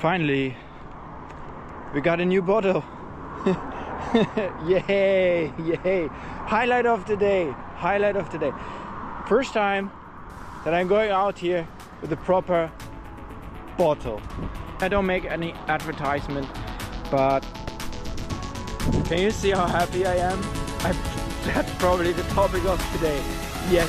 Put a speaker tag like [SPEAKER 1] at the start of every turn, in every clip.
[SPEAKER 1] Finally, we got a new bottle. Yay, yay. Highlight of the day, highlight of the day. First time that I'm going out here with a proper bottle. I don't make any advertisement, but can you see how happy I am? That's probably the topic of today. Yes.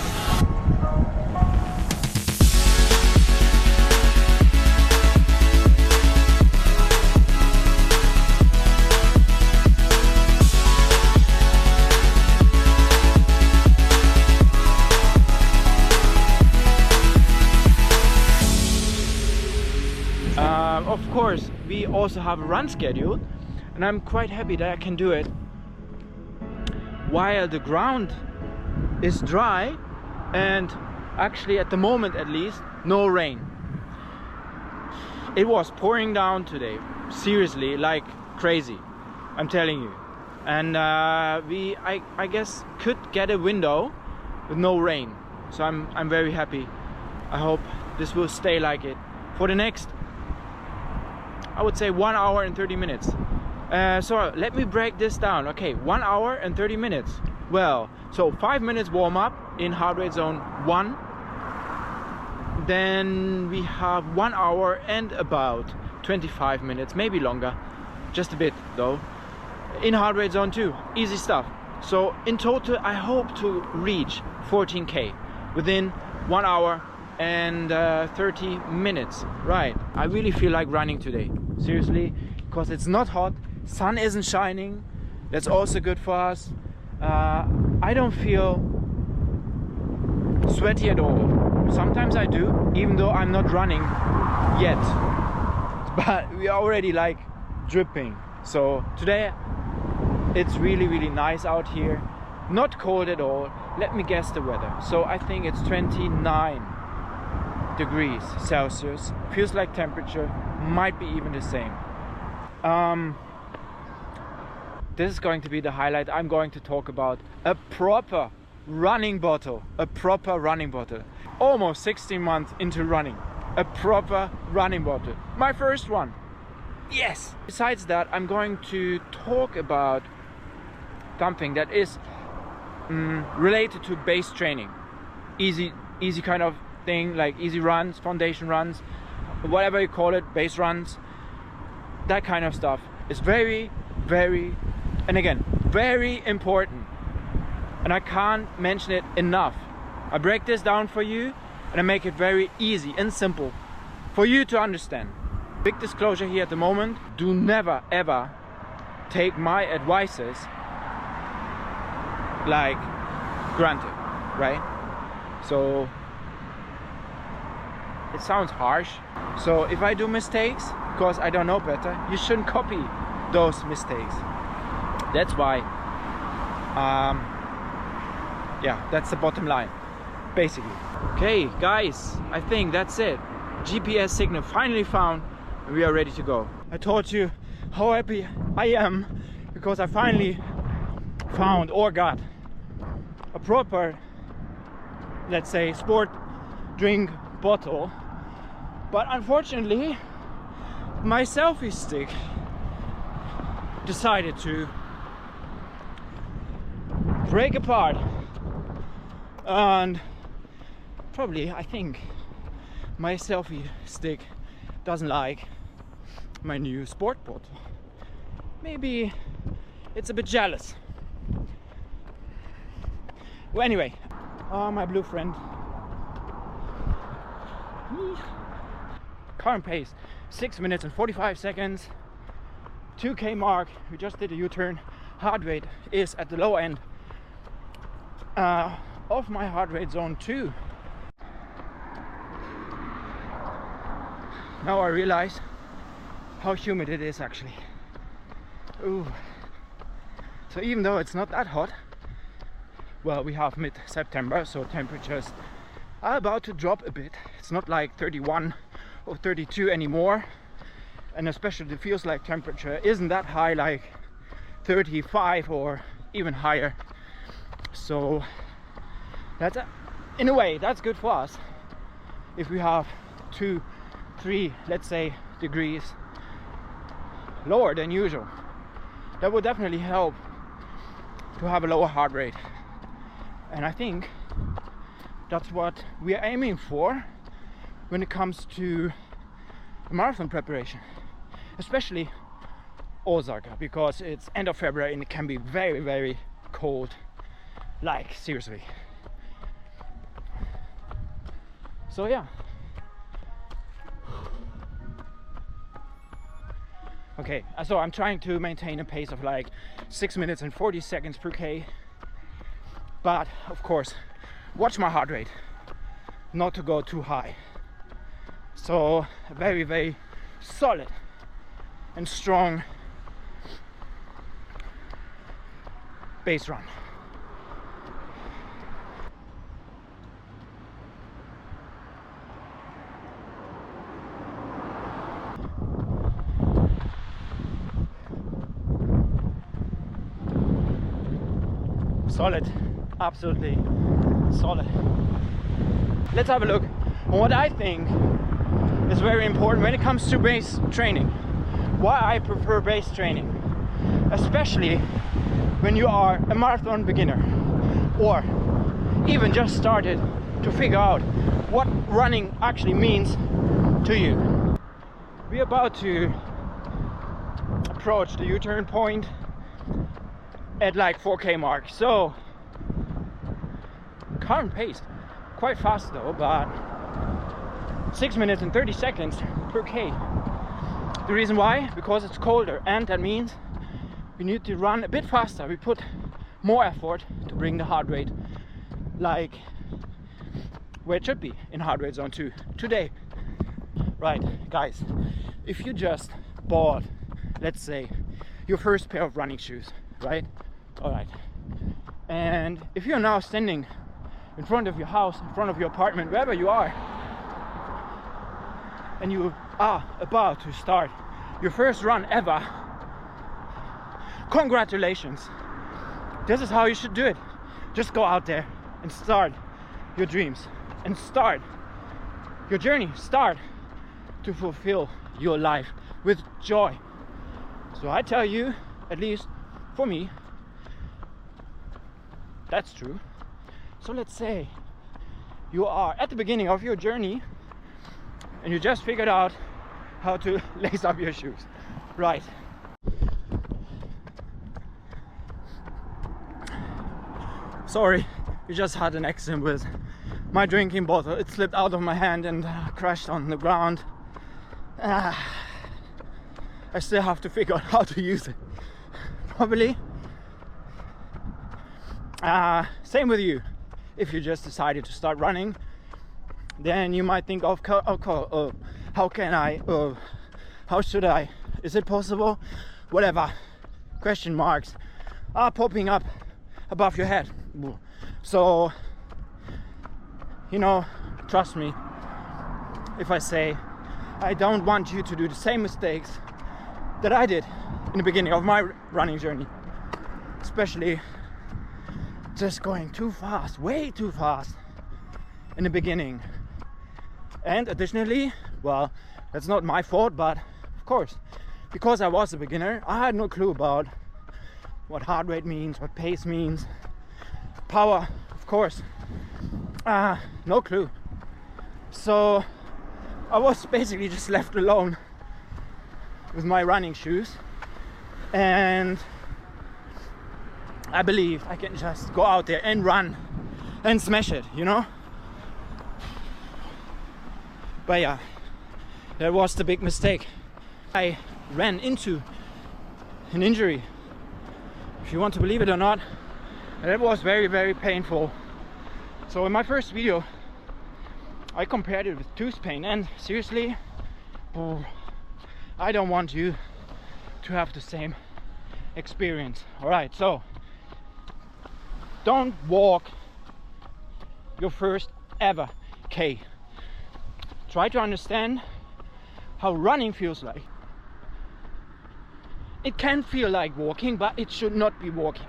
[SPEAKER 1] Of course, we also have a run schedule, and I'm quite happy that I can do it while the ground is dry and actually at the moment at least no rain. It was pouring down today, seriously, like crazy, I'm telling you. And I guess could get a window with no rain, so I'm very happy. I hope this will stay like it for the next, I would say, 1 hour and 30 minutes. So let me break this down. Okay, 1 hour and 30 minutes. Well, so 5 minutes warm up in heart rate zone 1. Then we have 1 hour and about 25 minutes, maybe longer, just a bit though, in heart rate zone 2. Easy stuff. So in total, I hope to reach 14K within 1 hour and 30 minutes. Right, I really feel like running today, seriously, because it's not hot, sun isn't shining. That's also good for us. I don't feel sweaty at all. Sometimes I do, even though I'm not running yet, but we are already like dripping. So today it's really nice out here, not cold at all. Let me guess the weather. So I think it's 29 degrees Celsius. Feels like temperature might be even the same. This is going to be the highlight. I'm going to talk about a proper running bottle. A proper running bottle. Almost 16 months into running. A proper running bottle. My first one. Yes! Besides that, I'm going to talk about something that is related to base training. Easy kind of thing, like easy runs, foundation runs, whatever you call it, base runs, that kind of stuff. It's very, and again, very important, and I can't mention it enough. I break this down for you and I make it very easy and simple for you to understand. Big disclosure here at the moment: do never ever take my advices like granted, right? So it sounds harsh. So if I do mistakes because I don't know better, you shouldn't copy those mistakes. That's why, yeah, that's the bottom line, basically. Okay, guys, I think that's it. GPS signal finally found, and we are ready to go. I told you how happy I am because I finally found or got a proper, let's say, sport drink bottle. But unfortunately, my selfie stick decided to break apart, and probably, I think, my selfie stick doesn't like my new sport bottle. Maybe it's a bit jealous. Well, anyway, my blue friend. Current pace 6 minutes and 45 seconds. 2K mark. We just did a U-turn. Heart rate is at the low end of my heart rate zone 2. Now I realize how humid it is actually. Ooh. So even though it's not that hot, well, we have mid-September, so temperatures are about to drop a bit. It's not like 31 or 32 anymore, and especially it feels like temperature isn't that high, like 35 or even higher. So that's in a way that's good for us if we have 2, 3, let's say degrees lower than usual. That would definitely help to have a lower heart rate. And I think that's what we are aiming for when it comes to marathon preparation, especially Osaka, because it's end of February and it can be very, very cold, like seriously. So yeah. Okay, so I'm trying to maintain a pace of like 6 minutes and 40 seconds per K, but of course watch my heart rate not to go too high. So a very, very solid and strong base run. Solid, absolutely solid. Let's have a look on what I think is very important when it comes to base training. Why I prefer base training, especially when you are a marathon beginner or even just started to figure out what running actually means to you. We're about to approach the U-turn point at like 4K mark, so current pace quite fast though, but 6 minutes and 30 seconds per K. The reason why? Because it's colder, and that means we need to run a bit faster. We put more effort to bring the heart rate like where it should be in heart rate zone 2 today. Right, guys, if you just bought, let's say, your first pair of running shoes, right? Alright, and if you're now standing in front of your house, in front of your apartment, wherever you are, and you are about to start your first run ever, congratulations. This is how you should do it. Just go out there and start your dreams and start your journey. Start to fulfill your life with joy. So I tell you, at least for me, that's true. So let's say you are at the beginning of your journey and you just figured out how to lace up your shoes. Right. Sorry, we just had an accident with my drinking bottle. It slipped out of my hand and crashed on the ground. I still have to figure out how to use it properly. Same with you. If you just decided to start running, then you might think of how can I, how should I, is it possible, whatever question marks are popping up above your head. So, you know, trust me if I say I don't want you to do the same mistakes that I did in the beginning of my running journey, especially just going too fast, way too fast in the beginning. And additionally, well, that's not my fault, but of course, because I was a beginner, I had no clue about what heart rate means, what pace means, power, of course, no clue. So I was basically just left alone with my running shoes, and I believe I can just go out there and run and smash it, you know? But yeah, that was the big mistake. I ran into an injury. If you want to believe it or not, that was very, very painful. So in my first video, I compared it with tooth pain, and seriously, I don't want you to have the same experience. Alright, so don't walk your first ever K. Try to understand how running feels like. It can feel like walking, but it should not be walking.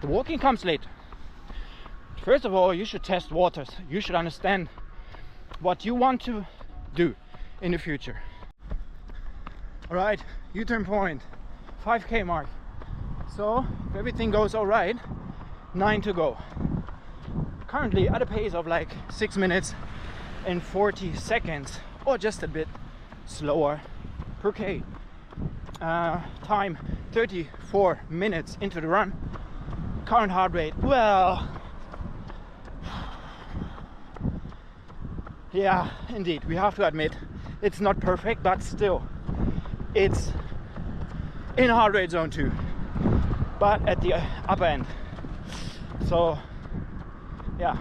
[SPEAKER 1] The walking comes later. First of all, you should test waters. You should understand what you want to do in the future. All right, U-turn point, 5K mark. So if everything goes all right, 9 to go. Currently at a pace of like 6 minutes and 40 seconds, or just a bit slower per K. Time 34 minutes into the run. Current heart rate, well, yeah, indeed, we have to admit it's not perfect, but still it's in heart rate zone 2, but at the upper end. So yeah,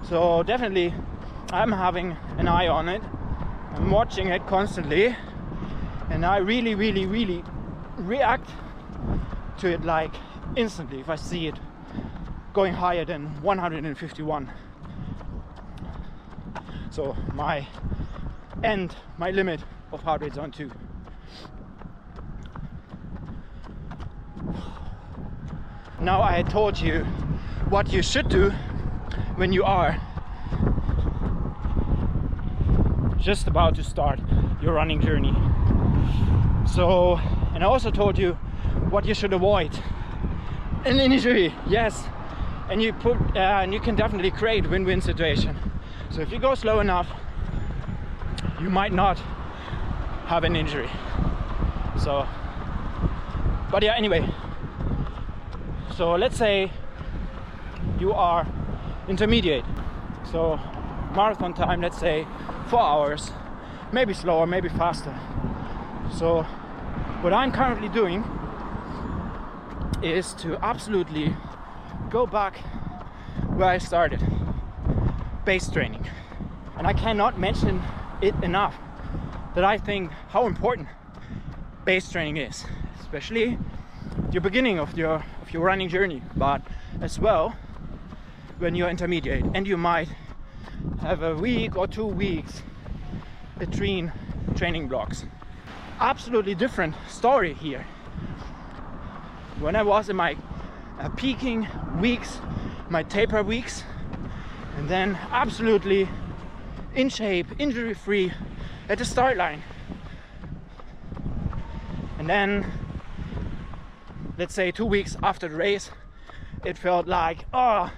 [SPEAKER 1] so definitely I'm having an eye on it. I'm watching it constantly, and I really react to it like instantly if I see it going higher than 151. So my limit of heart rate zone 2. Now I told you what you should do when you are just about to start your running journey. So, and I also told you what you should avoid. An injury, yes. And you can definitely create win-win situation. So if you go slow enough, you might not have an injury. So, but yeah, anyway. So let's say you are intermediate. So marathon time, let's say 4 hours, maybe slower, maybe faster. So what I'm currently doing is to absolutely go back where I started, base training. And I cannot mention it enough that I think how important base training is, especially the beginning of your running journey, but as well when you're intermediate and you might have a week or 2 weeks between training blocks. Absolutely different story here. When I was in my peaking weeks, my taper weeks, and then absolutely in shape, injury free at the start line, and then let's say 2 weeks after the race, it felt like, oh,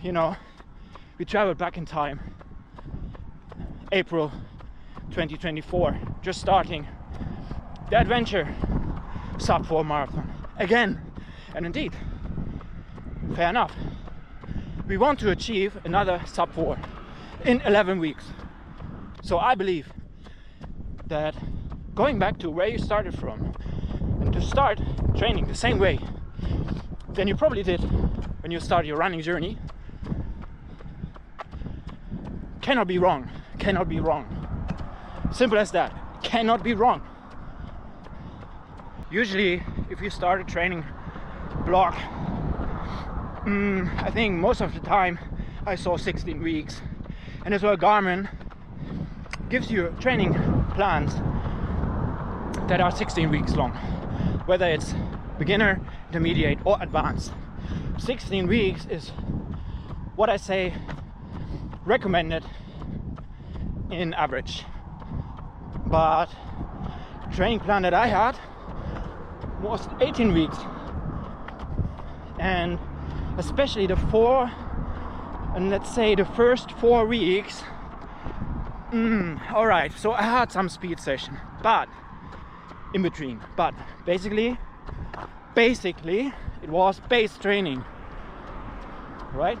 [SPEAKER 1] you know, we traveled back in time. April 2024, just starting the adventure sub 4 marathon again. And indeed, fair enough, we want to achieve another sub 4 in 11 weeks. So I believe that going back to where you started from and to start training the same way than you probably did when you started your running journey cannot be wrong. Cannot be wrong. Simple as that. Cannot be wrong. Usually if you start a training block, I think most of the time I saw 16 weeks. And as well, Garmin gives you training plans that are 16 weeks long, whether it's beginner, intermediate or advanced. 16 weeks is what I say recommended in average. But the training plan that I had was 18 weeks, and especially the first 4 weeks, all right, so I had some speed session, but in between, but basically it was base training, right?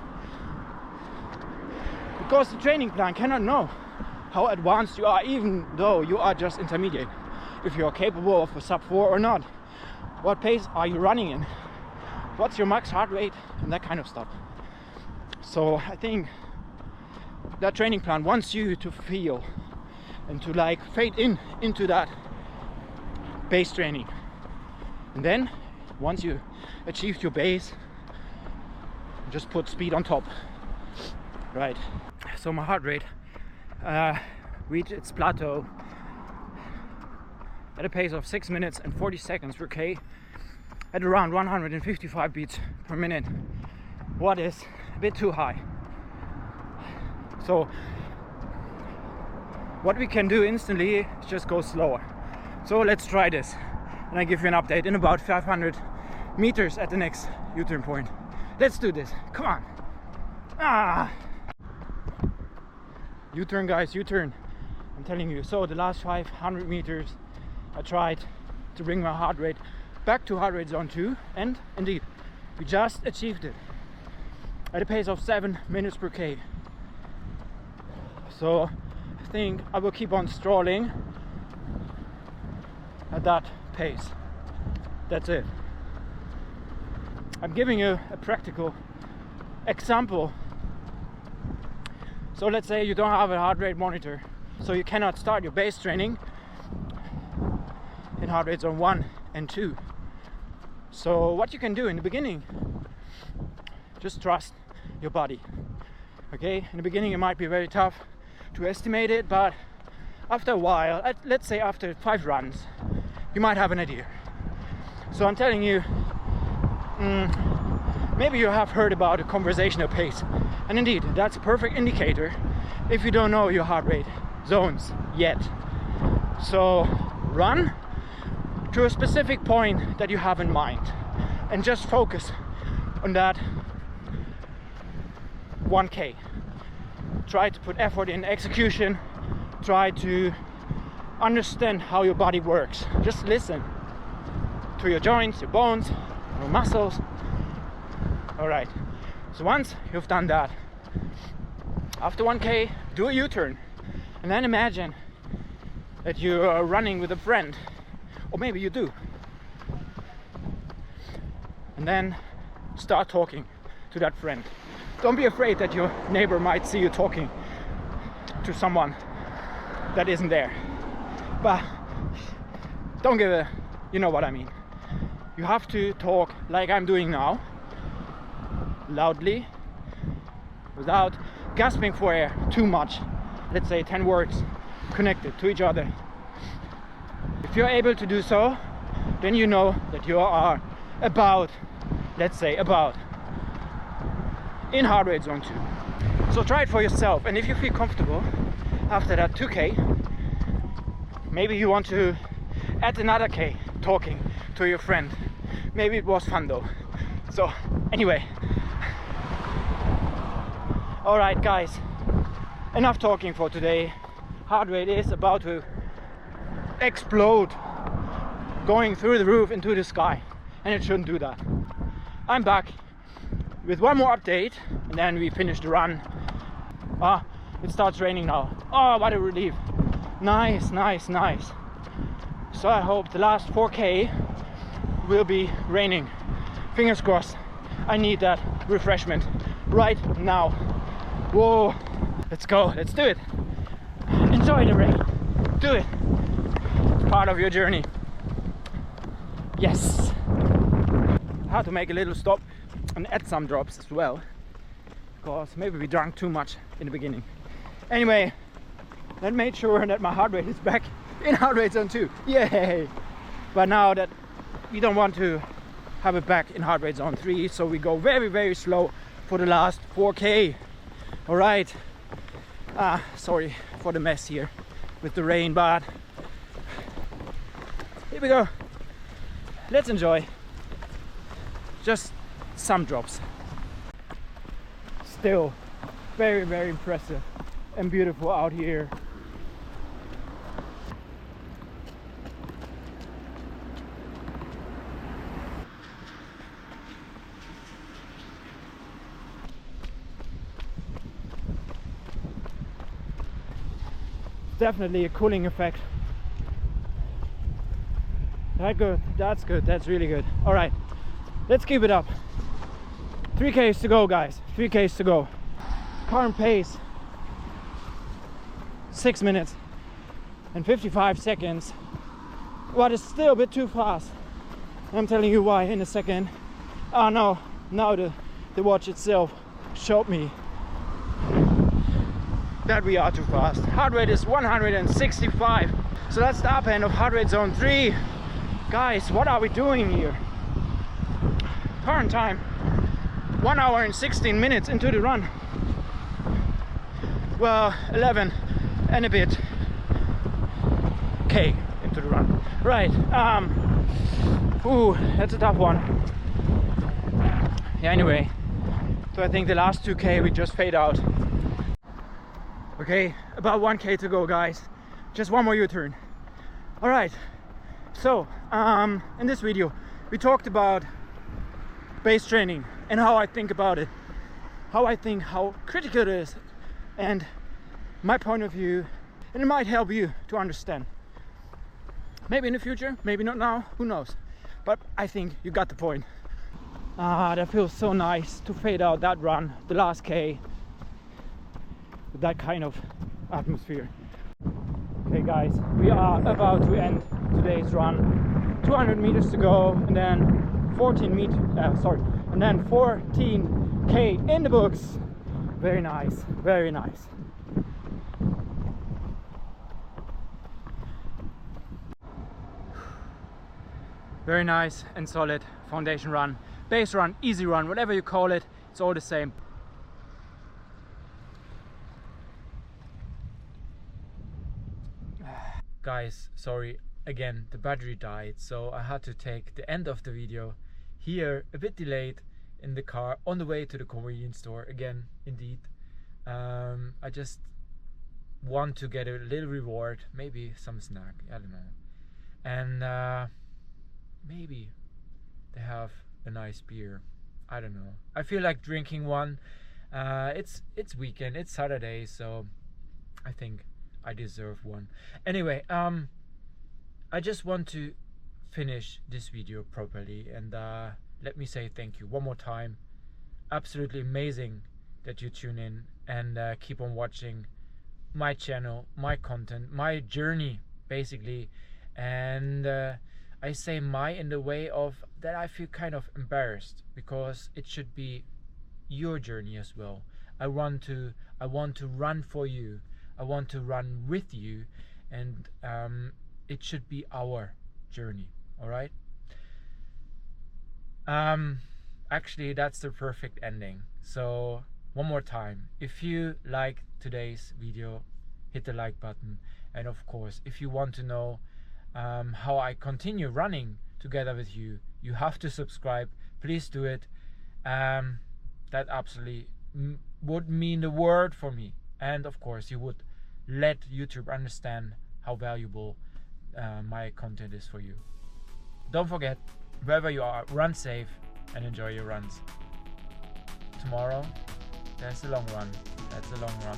[SPEAKER 1] Because the training plan cannot know how advanced you are, even though you are just intermediate, if you are capable of a sub 4 or not. What pace are you running in? What's your max heart rate? And that kind of stuff. So I think that training plan wants you to feel and to like fade into that base training. And then once you achieved your base, just put speed on top. Right. So my heart rate reached its plateau at a pace of 6 minutes and 40 seconds per K at around 155 beats per minute. What is a bit too high. So what we can do instantly is just go slower. So let's try this, and I give you an update in about 500 meters at the next U-turn point. Let's do this, come on. U-turn guys, U-turn, I'm telling you. So the last 500 meters I tried to bring my heart rate back to heart rate zone 2, and indeed we just achieved it at a pace of 7 minutes per K. So I think I will keep on strolling at that pace. That's it. I'm giving you a practical example. So let's say you don't have a heart rate monitor, so you cannot start your base training in heart rate zone 1 and 2. So what you can do in the beginning, just trust your body. Okay, in the beginning it might be very tough to estimate it, but after a while, let's say after 5 runs, you might have an idea. So I'm telling you, maybe you have heard about a conversational pace, and indeed that's a perfect indicator if you don't know your heart rate zones yet. So run to a specific point that you have in mind and just focus on that 1K. Try to put effort in execution, try to understand how your body works. Just listen to your joints, your bones, your muscles. Alright, so once you've done that, after 1K, do a U-turn, and then imagine that you are running with a friend, or maybe you do, and then start talking to that friend. Don't be afraid that your neighbor might see you talking to someone that isn't there, but don't give a, you know what I mean. You have to talk like I'm doing now, loudly, without gasping for air too much. Let's say 10 words connected to each other. If you're able to do so, then you know that you are about, let's say about, in heart rate zone 2. So try it for yourself, and if you feel comfortable after that 2K, maybe you want to add another K talking to your friend. Maybe it was fun though. So anyway, alright guys, enough talking for today. Heart rate is about to explode, going through the roof into the sky, and it shouldn't do that. I'm back with one more update, and then we finish the run. It starts raining now. Oh, what a relief. Nice, nice, nice. So I hope the last 4K will be raining. Fingers crossed. I need that refreshment right now. Whoa, let's go, let's do it. Enjoy the rain, do it. It's part of your journey. Yes. I had to make a little stop and add some drops as well, because maybe we drank too much in the beginning. Anyway, that made sure that my heart rate is back in heart rate zone 2. Yay! But now that we don't want to have it back in heart rate zone 3, so we go very, very slow for the last 4K. All right. Sorry for the mess here with the rain, but here we go. Let's enjoy just some drops. Still very, very impressive and beautiful out here. Definitely a cooling effect. That's good, that's good, that's really good. All right, let's keep it up. 3Ks to go, guys, 3Ks to go. Current pace 6 minutes and 55 seconds. What is still a bit too fast. I'm telling you why in a second. Oh no, now the watch itself showed me that we are too fast. Heart rate is 165. So that's the upper end of heart rate zone 3. Guys, what are we doing here? Current time 1 hour and 16 minutes into the run. Well, 11 and a bit K into the run. Right. Ooh, that's a tough one. Yeah, anyway. So I think the last 2K we just fade out. Okay, about 1K to go, guys. Just one more U-turn. All right. So, in this video, we talked about base training and how I think about it, how critical it is, and my point of view, and it might help you to understand. Maybe in the future, maybe not now, who knows? But I think you got the point. That feels so nice to fade out that run, the last K, with that kind of atmosphere. Okay guys, we are about to end today's run. 200 meters to go, and then 14K in the books. Very nice, very nice. Very nice and solid foundation run, base run, easy run, whatever you call it, it's all the same. Guys, sorry again, the battery died, so I had to take the end of the video here, a bit delayed, in the car on the way to the convenience store again. Indeed, I just want to get a little reward, maybe some snack, I don't know, and maybe they have a nice beer, I don't know. I feel like drinking one. It's weekend, it's Saturday, so I think I deserve one. Anyway, I just want to finish this video properly, and let me say thank you one more time. Absolutely amazing that you tune in and keep on watching my channel, my content, my journey basically. And I say my in the way of that I feel kind of embarrassed, because it should be your journey as well. I want to run for you, I want to run with you, and it should be our journey. All right. Actually, that's the perfect ending. So one more time, if you like today's video, hit the like button, and of course, if you want to know how I continue running together with you, you have to subscribe. Please do it. That absolutely would mean the world for me, and of course you would let YouTube understand how valuable my content is for you. Don't forget, wherever you are, run safe and enjoy your runs. Tomorrow there's a long run. That's a long run.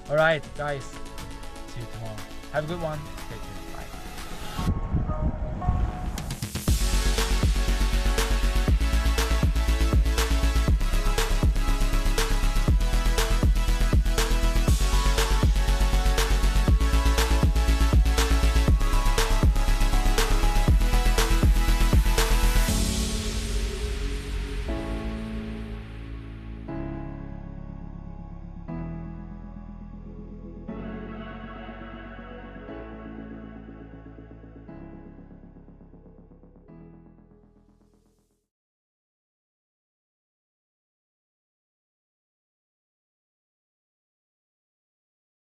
[SPEAKER 1] All right guys, see you tomorrow. Have a good one. Take care.